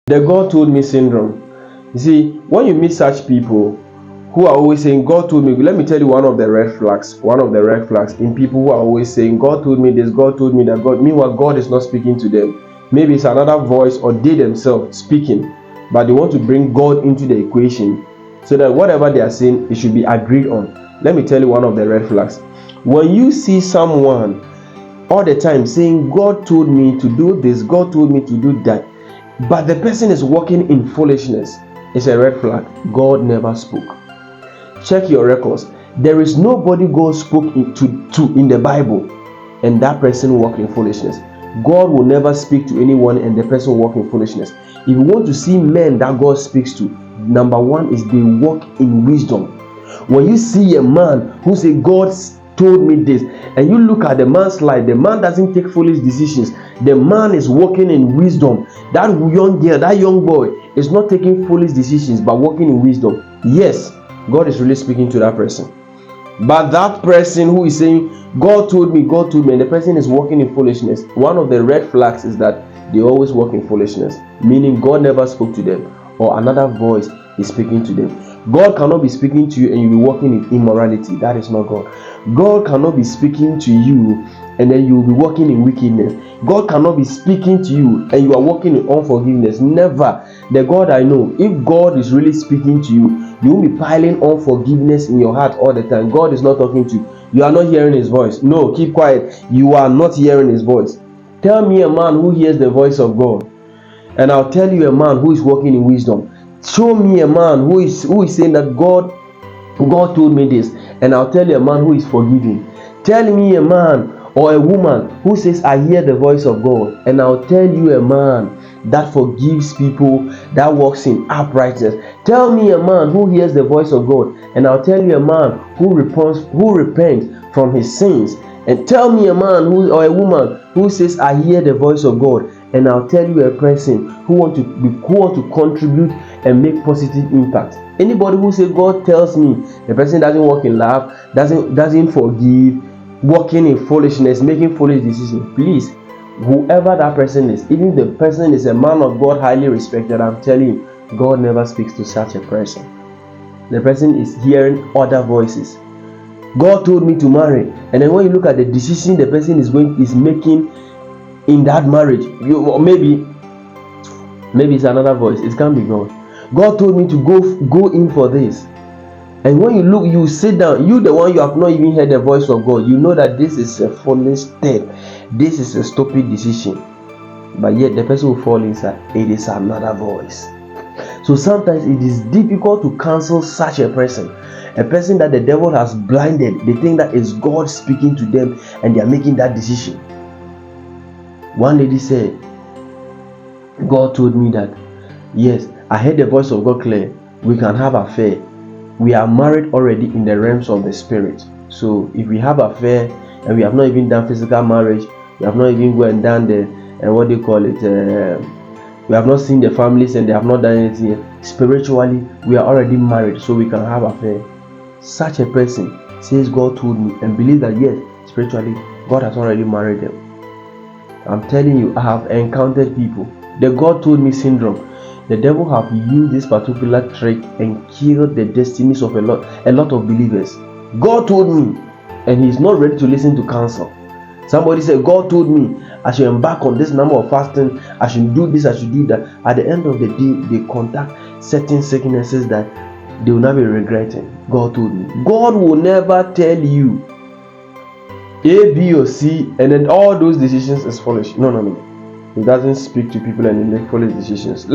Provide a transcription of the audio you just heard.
The God told me syndrome. You see, when you meet such people who are always saying, God told me, let me tell you one of the red flags. One of the red flags in people who are always saying, God told me this, God told me that, God. Meanwhile, God is not speaking to them. Maybe it's another voice or they themselves speaking, but they want to bring God into the equation so that whatever they are saying, it should be agreed on. Let me tell you one of the red flags. When you see someone all the time saying, God told me to do this, God told me to do that, but the person is walking in foolishness, it's a red flag. God never spoke. Check your records. There is nobody God spoke to in the Bible and that person walked in foolishness. God will never speak to anyone and the person walk in foolishness. If you want to see men that God speaks to, number one is they walk in wisdom. When you see a man who say, God told me this, and you look at the man's life, the man doesn't take foolish decisions. The man is walking in wisdom. That young girl, that young boy is not taking foolish decisions but walking in wisdom. Yes, God is really speaking to that person. But that person who is saying, God told me, and the person is walking in foolishness, one of the red flags is that they always walk in foolishness, meaning God never spoke to them or another voice is speaking to them. God cannot be speaking to you and you'll be walking in immorality. That is not God. God cannot be speaking to you and then you'll be walking in wickedness. God cannot be speaking to you and you are walking in unforgiveness. Never. The God I know, if God is really speaking to you, you won't be piling unforgiveness in your heart all the time. God is not talking to you. You are not hearing his voice. No, keep quiet. You are not hearing his voice. Tell me a man who hears the voice of God, and I'll tell you a man who is walking in wisdom. Show me a man who is saying that God told me this, and I'll tell you a man who is forgiving. Tell me a man or a woman who says, I hear the voice of God, and I'll tell you a man that forgives people, that walks in uprightness. Tell me a man who hears the voice of God, and I'll tell you a man who repents from his sins. And tell me a man or a woman who says, I hear the voice of God, and I'll tell you a person who want to contribute and make positive impact. Anybody who says God tells me, the person doesn't walk in love, doesn't forgive, walking in foolishness, making foolish decisions, please, whoever that person is, even if the person is a man of God, highly respected, I'm telling you, God never speaks to such a person. The person is hearing other voices. God told me to marry, and then when you look at the decision the person is making in that marriage, maybe it's another voice. It can't be God. God told me to go in for this, and when you look, you sit down, you the one, you have not even heard the voice of God, you know that this is a foolish step, this is a stupid decision, but yet the person will fall inside. It is another voice. So sometimes it is difficult to counsel such a person that the devil has blinded. They think that it's God speaking to them and they are making that decision. One lady said, God told me that, yes, I heard the voice of God clear. We can have affair. We are married already in the realms of the spirit. So if we have affair and we have not even done physical marriage, we have not even gone and done we have not seen the families and they have not done anything yet. Spiritually, we are already married, so we can have affair. Such a person says God told me and believe that yes, spiritually, God has already married them. I'm telling you, I have encountered people. The God told me syndrome. The devil have used this particular trick and killed the destinies of a lot of believers. God told me, and he's not ready to listen to counsel. Somebody said, God told me I should embark on this number of fasting, I should do this, I should do that. At the end of the day, they contact certain sicknesses that they will not be regretting. God told me. God will never tell you A, B, or C, and then all those decisions is foolish. No. He doesn't speak to people and they make foolish decisions.